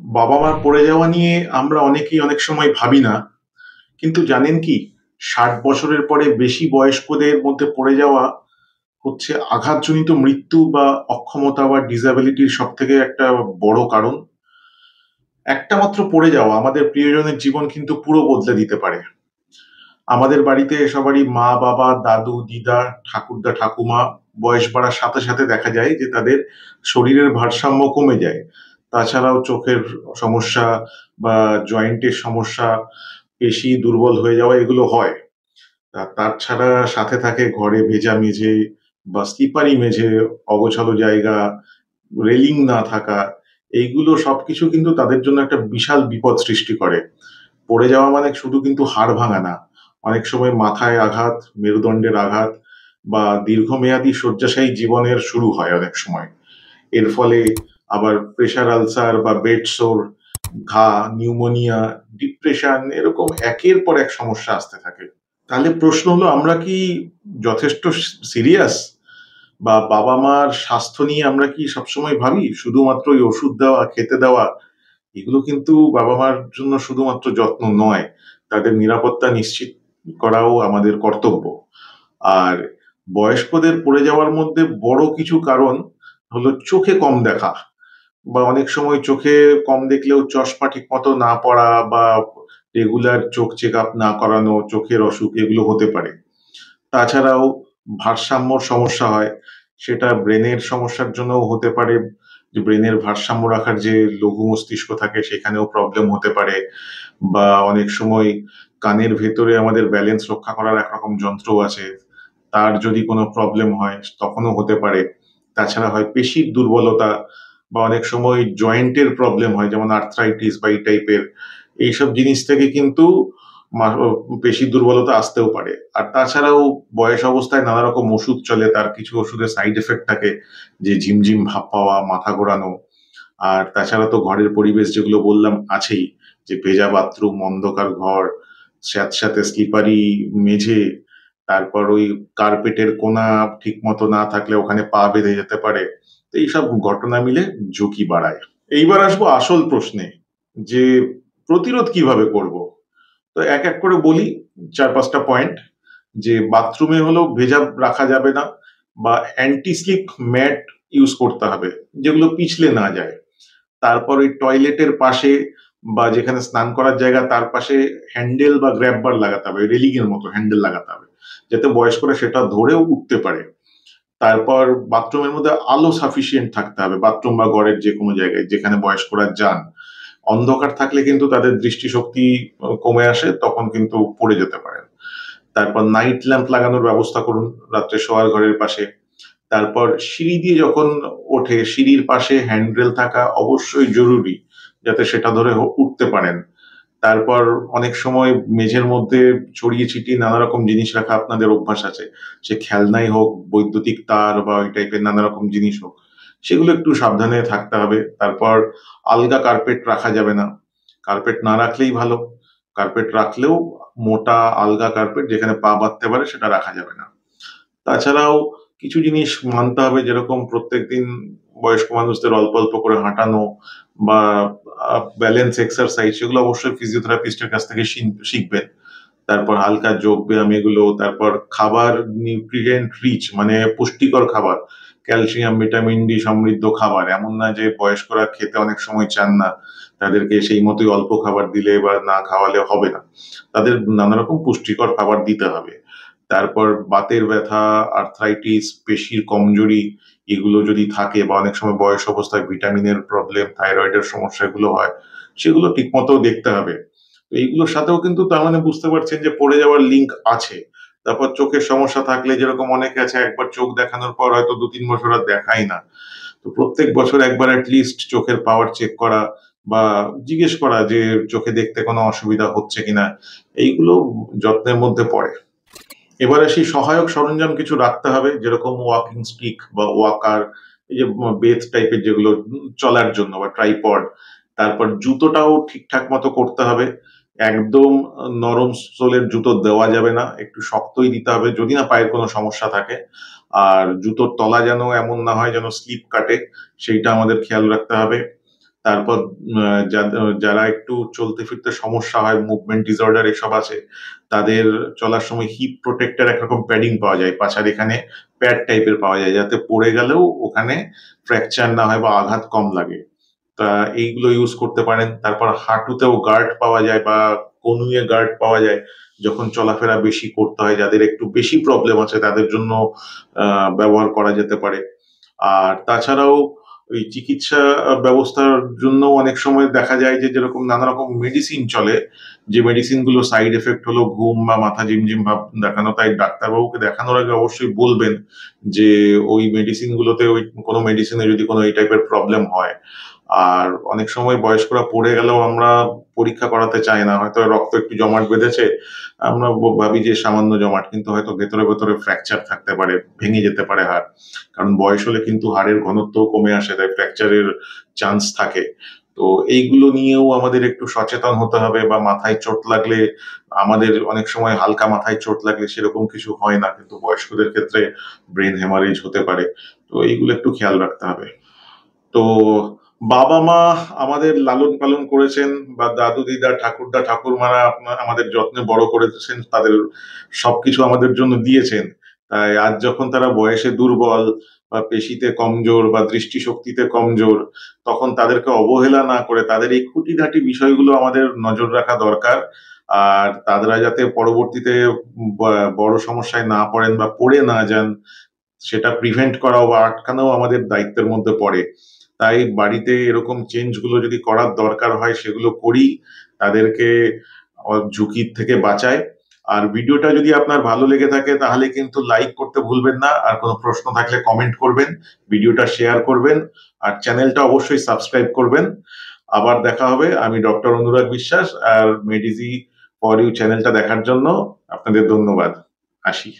বাবা মার পড়ে যাওয়া নিয়ে আমরা অনেকেই অনেক সময় ভাবি না, কিন্তু জানেন কি, 60 বছরের পরে বেশি বয়স্কদের মধ্যে পড়ে যাওয়া হচ্ছে আঘাতজনিত মৃত্যু বা অক্ষমতা বা ডিসএবিলিটির সব থেকে একটা বড় কারণ। একটা মাত্র পড়ে যাওয়া আমাদের প্রিয়জনের জীবন কিন্তু পুরো বদলে দিতে পারে। আমাদের বাড়িতে সবারই মা বাবা দাদু দিদা ঠাকুরদা ঠাকুমা বয়স বাড়ার সাথে সাথে দেখা যায় যে তাদের শরীরের ভারসাম্য কমে যায়। তাছাড়াও চোখের সমস্যা বা জয়েন্টের সমস্যা, পেশি দুর্বল হয়ে যাওয়া এগুলো হয়। তার ছাড়া সাথে থাকে ঘরে ভেজা মেঝে বা স্লিপারি মেঝে, অগোছালো জায়গা, রেলিং না থাকা। এইগুলো সবকিছু কিন্তু তাদের জন্য একটা বিশাল বিপদ সৃষ্টি করে। পড়ে যাওয়া মানে শুধু কিন্তু হাড় ভাঙা না, অনেক সময় মাথায় আঘাত, মেরুদণ্ডের আঘাত বা দীর্ঘমেয়াদী শয্যাশায়ী জীবনের শুরু হয় অনেক সময়। এর ফলে আবার প্রেশার আলসার বা বেড সোর, ঘা, নিউমোনিয়া, ডিপ্রেশন এরকম একের পর এক সমস্যা আসতে থাকে। তাহলে প্রশ্ন হলো, আমরা কি যথেষ্ট সিরিয়াস? বা বাবা মার স্বাস্থ্য নিয়ে আমরা কি সবসময় ভাবি? শুধুমাত্র ওই ওষুধ দেওয়া, খেতে দেওয়া, এগুলো কিন্তু বাবা মার জন্য শুধুমাত্র যত্ন নয়, তাদের নিরাপত্তা নিশ্চিত করাও আমাদের কর্তব্য। আর বয়স্কদের পড়ে যাওয়ার মধ্যে বড় কিছু কারণ হলো চোখে কম দেখা, বা অনেক সময় চোখে কম দেখলেও চশমা ঠিক মতো না পড়া বা রেগুলার চোখ চেক আপ না করানো, চোখের অসুখ এগুলো হতে পারে। তাছাড়াও ভারসাম্যর সমস্যা হয়, সেটা ব্রেনের সমস্যার জন্যও হতে পারে। যে ব্রেনের ভারসাম্য রাখার যে লঘু মস্তিষ্ক থাকে সেখানেও প্রবলেম হতে পারে। বা অনেক সময় কানের ভেতরে আমাদের ব্যালেন্স রক্ষা করার একরকম যন্ত্র আছে, তার যদি কোনো প্রবলেম হয় তখনও হতে পারে। তাছাড়া হয় পেশির দুর্বলতা, বা অনেক সময় জয়েন্টের প্রবলেম হয়, যেমন আর্থ্রাইটিস বা এই টাইপের। এইসব জিনিস থেকে কিন্তু পেশির দুর্বলতা আসতেও পারে। আর তাছাড়াও বয়স অবস্থায় নানা রকম ওষুধ চলে, তার কিছু ওষুধের সাইড এফেক্ট থাকে, যে ঝিমঝিম ভাব পাওয়া, মাথা ঘোরানো। আর তাছাড়া তো ঘরের পরিবেশ যেগুলো বললাম আছেই, যে ভেজা বাথরুম, অন্ধকার ঘর, স্যাঁতস্যাঁতে স্লিপারি মেঝে, তারপর ওই কার্পেটের কোনা ঠিক মতো না থাকলে ওখানে পা বেঁধে যেতে পারে। তো এইসব ঘটনা মিলে ঝুঁকি বাড়ায়। এইবার আসবো আসল প্রশ্নে, যে প্রতিরোধ কিভাবে করব। তো এক এক করে বলি, 4-5টা পয়েন্ট। যে বাথরুমে হলো ভেজা রাখা যাবে না, বা অ্যান্টি স্লিপ ম্যাট ইউজ করতে হবে, যেগুলো পিছলে না যায়। তারপর ওই টয়লেটের পাশে বা যেখানে স্নান করার জায়গা তার পাশে হ্যান্ডেল বা গ্র্যাব বার লাগাতে হবে, রেলিং এর মতো হ্যান্ডেল লাগাতে হবে, যাতে বয়স্করা সেটা ধরেও উঠতে পারে। তারপর বাথরুমের মধ্যে আলো সাফিসিয়েন্ট থাকতে হবে, বাথরুম বা ঘরের যে কোনো জায়গায় যেখানে বয়স্করা যান। অন্ধকার থাকলে কিন্তু তাদের দৃষ্টিশক্তি কমে আসে, তখন কিন্তু পড়ে যেতে পারেন। তারপর নাইট ল্যাম্প লাগানোর ব্যবস্থা করুন রাত্রে শোয়ার ঘরের পাশে। তারপর সিঁড়ি দিয়ে যখন ওঠে, সিঁড়ির পাশে হ্যান্ডরেল থাকা অবশ্যই জরুরি, যাতে সেটা ধরে উঠতে পারেন। তারপর অনেক সময় মেঝের মধ্যে ছড়িয়ে ছিটিয়ে নানা রকম জিনিস রাখা আপনাদের অভ্যাস আছে, সে খেলনাই হোক, বৈদ্যুতিক তার বা ওই টাইপের নানা রকম জিনিস হোক, সেগুলো একটু সাবধানে থাকতে হবে। তারপর আলগা কার্পেট রাখা যাবে না, কার্পেট না রাখলেই ভালো। কার্পেট রাখলেও মোটা আলগা কার্পেট যেখানে পা বাঁধতে পারে সেটা রাখা যাবে না। তাছাড়াও কিছু জিনিস মানতে হবে, যেরকম প্রত্যেকদিন বয়স্ক মানুষদের অল্প অল্প করে হাঁটানো, বা ব্যালেন্স এক্সারসাইজ, সেগুলো অবশ্যই ফিজিওথেরাপিস্টের কাছ থেকে শিখবেন। তারপর হালকা যোগ ব্যায়াম এগুলো। তারপর খাবার নিউট্রিয়েন্ট রিচ, মানে পুষ্টিকর খাবার, ক্যালসিয়াম ভিটামিন ডি সমৃদ্ধ খাবার। এমন না যে বয়স্করা খেতে অনেক সময় চান না, তাদেরকে সেই মতোই অল্প খাবার দিলে বা না খাওয়ালে হবে না, তাদের নানা রকম পুষ্টিকর খাবার দিতে হবে। তারপর বাতের ব্যথা, আর্থ্রাইটিস, পেশির কমজোরি এগুলো যদি থাকে, বা অনেক সময় বয়স অবস্থায় ভিটামিনের প্রবলেম, থাইরয়েডের সমস্যা এগুলো হয়, সেগুলো ঠিক মতো দেখতে হবে। তো এইগুলোর সাথেও কিন্তু তার মানে বুঝতে পারছেন যে পড়ে যাওয়ার লিঙ্ক আছে। তারপর চোখের সমস্যা থাকলে, যেরকম অনেকে আছে একবার চোখ দেখানোর পর হয়তো 2-3 বছর আর দেখাই না। তো প্রত্যেক বছর একবার লিস্ট চোখের পাওয়ার চেক করা, বা জিজ্ঞেস করা যে চোখে দেখতে কোনো অসুবিধা হচ্ছে কিনা, এইগুলো যত্নের মধ্যে পড়ে। এবার আসি, সহায়ক সরঞ্জাম কিছু রাখতে হবে, যেরকম ওয়াকিং স্টিক বা ওয়াকার, এই যে বেথ টাইপের যেগুলো চলার জন্য, বা ট্রাইপড। তারপর জুতোটাও ঠিকঠাক মতো করতে হবে। একদম নরম সোলের জুতো দেওয়া যাবে না, একটু শক্তই দিতে হবে যদি না পায়ের কোনো সমস্যা থাকে। আর জুতোর তলা যেন এমন না হয় যেন স্লিপ কাটে, সেইটা আমাদের খেয়াল রাখতে হবে। তারপর যারা একটু চলতে ফিরতে সমস্যা হয়, মুভমেন্ট ডিসঅর্ডার এসব আছে, তাদের চলার সময় হিপ প্রোটেক্টর একরকম প্যাডিং পাওয়া যায়, পাছার এখানে প্যাড টাইপের পাওয়া যায়, যাতে পড়ে গেলেও ওখানে ফ্র্যাকচার না হয় বা আঘাত কম লাগে। তা এইগুলো ইউজ করতে পারেন। তারপর হাঁটুতেও গার্ড পাওয়া যায় বা কনুইয়ে গার্ড পাওয়া যায়, যখন চলাফেরা বেশি করতে হয়, যাদের একটু বেশি প্রবলেম আছে তাদের জন্য ব্যবহার করা যেতে পারে। আর তাছাড়াও ওই চিকিৎসা ব্যবস্থার জন্য অনেক সময় দেখা যায় যে যেরকম নানা রকম মেডিসিন চলে, যে মেডিসিন গুলো সাইড এফেক্ট হলো ঘুম বা মাথা ঝিমঝিম ভাব দেখানো, তাই ডাক্তারবাবুকে দেখানোর আগে অবশ্যই বলবেন যে ওই মেডিসিন গুলোতে, ওই কোনো মেডিসিনে যদি কোনো এই টাইপের প্রবলেম হয়। আর অনেক সময় বয়স্করা পড়ে গেলেও আমরা পরীক্ষা করাতে চাই না, হয়তো রক্ত একটু জমাট বেঁধেছে, আমরা ভাবি যে সামান্য জমাট, কিন্তু হয়তো ভেতরে ভেতরে ফ্র্যাকচার থাকতে পারে, ভেঙে যেতে পারে হাড়। কারণ বয়স হলে কিন্তু হাড়ের ঘনত্ব কমে আসে, তাই ফ্র্যাকচারের চান্স থাকে। তো এইগুলো নিয়েও আমাদের একটু সচেতন হতে হবে। বা মাথায় চোট লাগলে, আমাদের অনেক সময় হালকা মাথায় চোট লাগলে সেরকম কিছু হয় না, কিন্তু বয়স্কদের ক্ষেত্রে ব্রেন হ্যামারেজ হতে পারে। তো এইগুলো একটু খেয়াল রাখতে হবে। তো বাবা-মা আমাদের লালন পালন করেছেন, বা দাদু দিদা ঠাকুরদা ঠাকুরমারা আমাদের যত্নে বড় করেছেন, তাদের সবকিছু আমাদের জন্য দিয়েছেন। তাই আজ যখন তারা বয়সে দুর্বল বা পেশিতে কমজোর বা দৃষ্টিশক্তিতে কমজোর, তখন তাদেরকে অবহেলা না করে তাদের এই খুঁটিনাটি বিষয়গুলো আমাদের নজর রাখা দরকার। আর তারা যাতে পরবর্তীতে বড় সমস্যায় না পড়েন বা পড়ে না যান, সেটা প্রিভেন্ট করাও বা আটকানোও আমাদের দায়িত্বের মধ্যে পড়ে। তাই বাড়িতে এরকম চেঞ্জ গুলো যদি করার দরকার হয় সেগুলো করি, তাদেরকে ঝুঁকির থেকে বাঁচায়। আর ভিডিওটা যদি আপনার ভালো লেগে থাকে তাহলে কিন্তু লাইক করতে ভুলবেন না, আর কোনো প্রশ্ন থাকলে কমেন্ট করবেন, ভিডিওটা শেয়ার করবেন, আর চ্যানেলটা অবশ্যই সাবস্ক্রাইব করবেন। আবার দেখা হবে। আমি ডক্টর অনুরাগ বিশ্বাস, আর মেডিজি ফর ইউ চ্যানেলটা দেখার জন্য আপনাদের ধন্যবাদ। আসি।